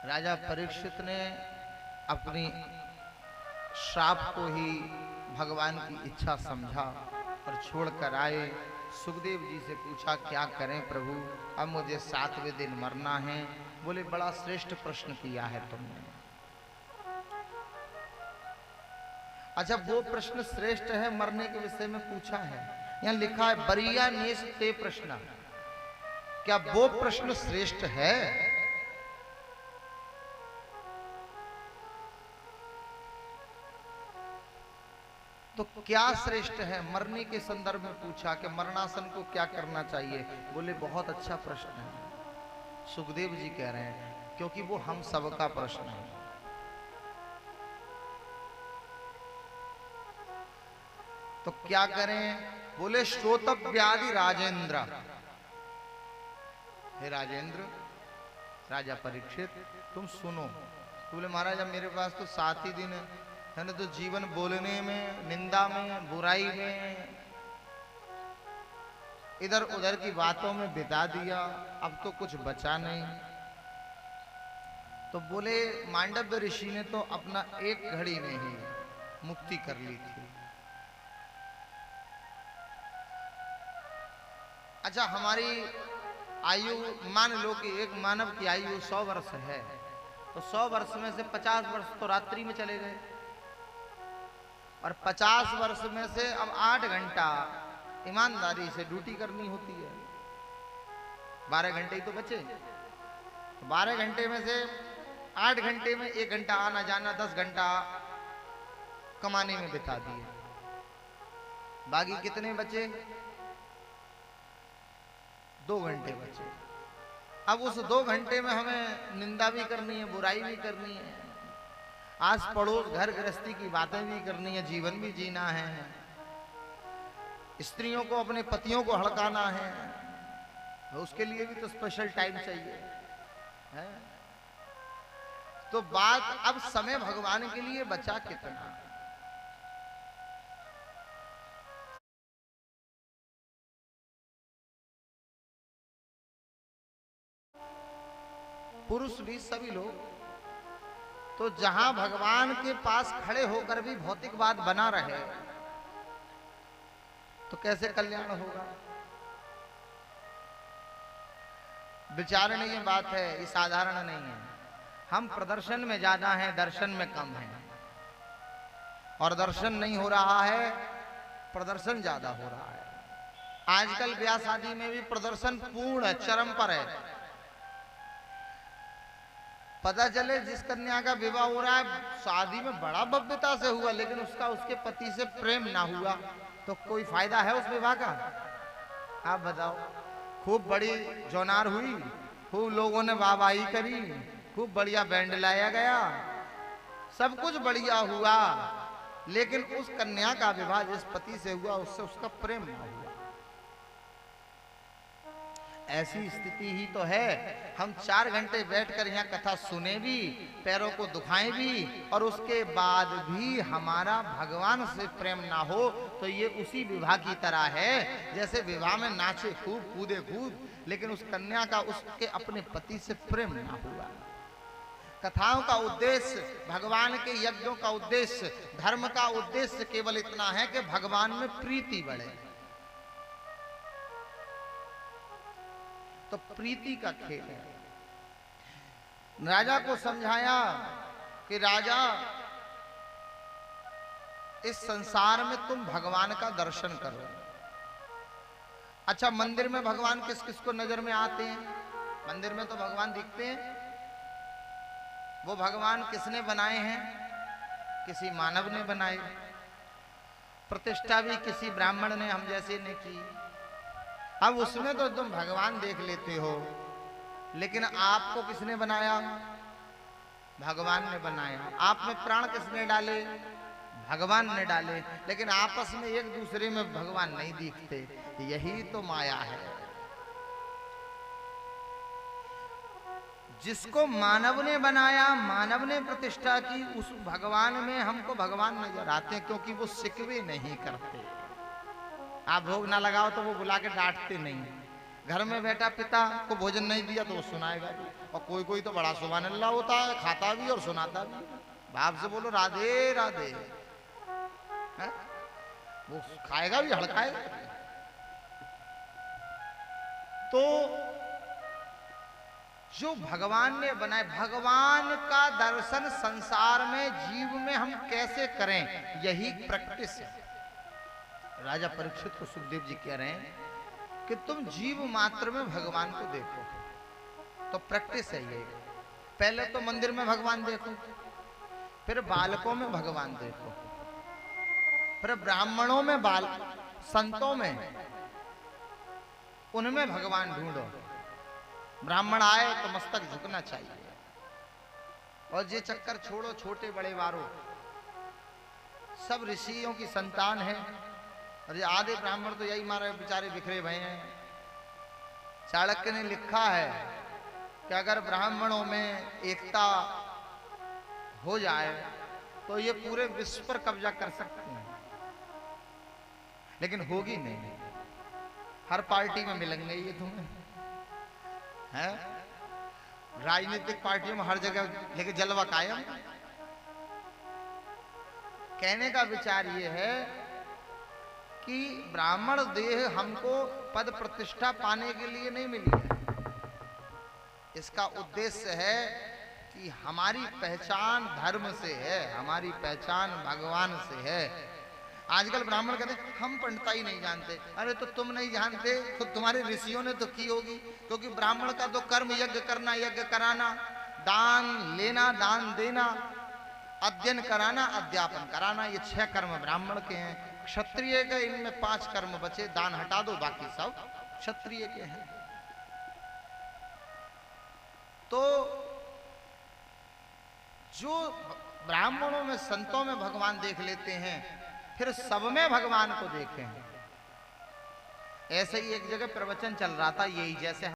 राजा परीक्षित ने अपनी श्राप को ही भगवान की इच्छा समझा और छोड़कर आए। सुखदेव जी से पूछा क्या करें प्रभु, अब मुझे 7वें दिन मरना है। बोले बड़ा श्रेष्ठ प्रश्न किया है तुमने। अच्छा, वो प्रश्न श्रेष्ठ है, मरने के विषय में पूछा है। यहाँ लिखा है बरिया नेस ते प्रश्न, क्या वो प्रश्न श्रेष्ठ है? तो क्या श्रेष्ठ है? मरने के संदर्भ में पूछा कि मरणासन को क्या करना चाहिए। बोले बहुत अच्छा प्रश्न है। सुखदेव जी कह रहे हैं क्योंकि वो हम सबका प्रश्न है। तो क्या करें? बोले श्रोतव्यादि राजेंद्र, हे राजेंद्र, राजा परीक्षित तुम सुनो। बोले महाराज अब मेरे पास तो 7 ही दिन है ना, तो जीवन बोलने में, निंदा में, बुराई में, इधर उधर की बातों में बिता दिया, अब तो कुछ बचा नहीं। तो बोले मांडव्य ऋषि ने तो अपना 1 घड़ी में ही मुक्ति कर ली थी। अच्छा, हमारी आयु मान लो कि एक मानव की आयु 100 वर्ष है, तो 100 वर्ष में से 50 वर्ष तो रात्रि में चले गए, और 50 वर्ष में से अब 8 घंटा ईमानदारी से ड्यूटी करनी होती है। 12 घंटे ही तो बचे। तो 12 घंटे में से 8 घंटे में 1 घंटा आना जाना, 10 घंटा कमाने में बिता दिए। बाकी कितने बचे? 2 घंटे बचे। अब उस 2 घंटे में हमें निंदा भी करनी है, बुराई भी करनी है, आस पड़ोस घर गृहस्थी की बातें भी करनी है, जीवन भी जीना है, स्त्रियों को अपने पतियों को हड़काना है, उसके लिए भी तो स्पेशल टाइम चाहिए है? तो बात अब समय भगवान के लिए बचा कितना? पुरुष भी सभी लोग तो जहां भगवान के पास खड़े होकर भी भौतिकवाद बना रहे तो कैसे कल्याण होगा? विचारणीय बात है, ये साधारण नहीं है। हम प्रदर्शन में ज्यादा हैं, दर्शन में कम हैं, और दर्शन नहीं हो रहा है, प्रदर्शन ज्यादा हो रहा है। आजकल ब्याह शादी में भी प्रदर्शन पूर्ण है, चरम पर है। पता चले जिस कन्या का विवाह हो रहा है शादी में बड़ा भव्यता से हुआ, लेकिन उसका उसके पति से प्रेम ना हुआ, तो कोई फायदा है उस विवाह का? आप बताओ। खूब बड़ी जौनार हुई, खूब लोगों ने वाहवाही करी, खूब बढ़िया बैंड लाया गया, सब कुछ बढ़िया हुआ, लेकिन उस कन्या का विवाह जिस पति से हुआ उससे उसका प्रेम ना हुआ। ऐसी स्थिति ही तो है। हम 4 घंटे बैठकर यहाँ कथा सुने भी, पैरों को दुखाएं भी, और उसके बाद भी हमारा भगवान से प्रेम ना हो, तो ये उसी विवाह की तरह है जैसे विवाह में नाचे खूब, कूदे खूब, लेकिन उस कन्या का उसके अपने पति से प्रेम ना हुआ। कथाओं का उद्देश्य, भगवान के यज्ञों का उद्देश्य, धर्म का उद्देश्य केवल इतना है कि भगवान में प्रीति बढ़े। तो प्रीति का खेल है। राजा को समझाया कि राजा, इस संसार में तुम भगवान का दर्शन करो। अच्छा, मंदिर में भगवान किस किस को नजर में आते हैं? मंदिर में तो भगवान दिखते हैं। वो भगवान किसने बनाए हैं? किसी मानव ने बनाए। प्रतिष्ठा भी किसी ब्राह्मण ने, हम जैसे ने की। अब उसमें तो तुम भगवान देख लेते हो, लेकिन आपको किसने बनाया? भगवान ने बनाया। आप में प्राण किसने डाले? भगवान ने डाले। लेकिन आपस में एक दूसरे में भगवान नहीं दिखते। यही तो माया है। जिसको मानव ने बनाया, मानव ने प्रतिष्ठा की, उस भगवान में हमको भगवान नजर आते हैं, क्योंकि वो सिकवे नहीं करते। आप भोग ना लगाओ तो वो बुला के डांटते नहीं। घर में बैठा पिता को भोजन नहीं दिया तो वो सुनाएगा भी। और कोई कोई तो बड़ा सुभान अल्लाह होता है, खाता भी और सुनाता भी। बाप से बोलो राधे राधे, है? वो खाएगा भी हड़काएगा। तो जो भगवान ने बनाए, भगवान का दर्शन संसार में जीव में हम कैसे करें, यही प्रैक्टिस है। राजा परीक्षित को सुखदेव जी कह रहे हैं कि तुम जीव मात्र में भगवान को देखो। तो प्रैक्टिस है ये। पहले तो मंदिर में भगवान देखो, फिर बालकों में भगवान देखो, फिर ब्राह्मणों में, बाल संतों में, उनमें भगवान ढूंढो। ब्राह्मण आए तो मस्तक झुकना चाहिए। और ये चक्कर छोड़ो छोटे बड़े वारों, सब ऋषियों की संतान है। और ये आधे ब्राह्मण तो यही मारे बेचारे बिखरे भए हैं। चाणक्य ने लिखा है कि अगर ब्राह्मणों में एकता हो जाए तो ये पूरे विश्व पर कब्जा कर सकते हैं, लेकिन होगी नहीं। हर पार्टी में मिलेंगे ये तुम्हें, है? राजनीतिक पार्टियों में हर जगह, लेकिन जलवा कायम। कहने का विचार ये है कि ब्राह्मण देह हमको पद प्रतिष्ठा पाने के लिए नहीं मिली है। इसका उद्देश्य है कि हमारी पहचान धर्म से है, हमारी पहचान भगवान से है। आजकल ब्राह्मण कहते हैं हम पंडिताई नहीं जानते। अरे तो तुम नहीं जानते, खुद तुम्हारे ऋषियों ने तो की होगी। क्योंकि ब्राह्मण का तो कर्म यज्ञ करना, यज्ञ कराना, दान लेना, दान देना, अध्ययन कराना, अध्यापन कराना, ये 6 कर्म ब्राह्मण के हैं। क्षत्रिय के इनमें 5 कर्म बचे, दान हटा दो, बाकी सब क्षत्रिय के हैं। तो जो ब्राह्मणों में, संतों में भगवान देख लेते हैं, फिर सब में भगवान को देखें। ऐसे ही एक जगह प्रवचन चल रहा था, यही जैसे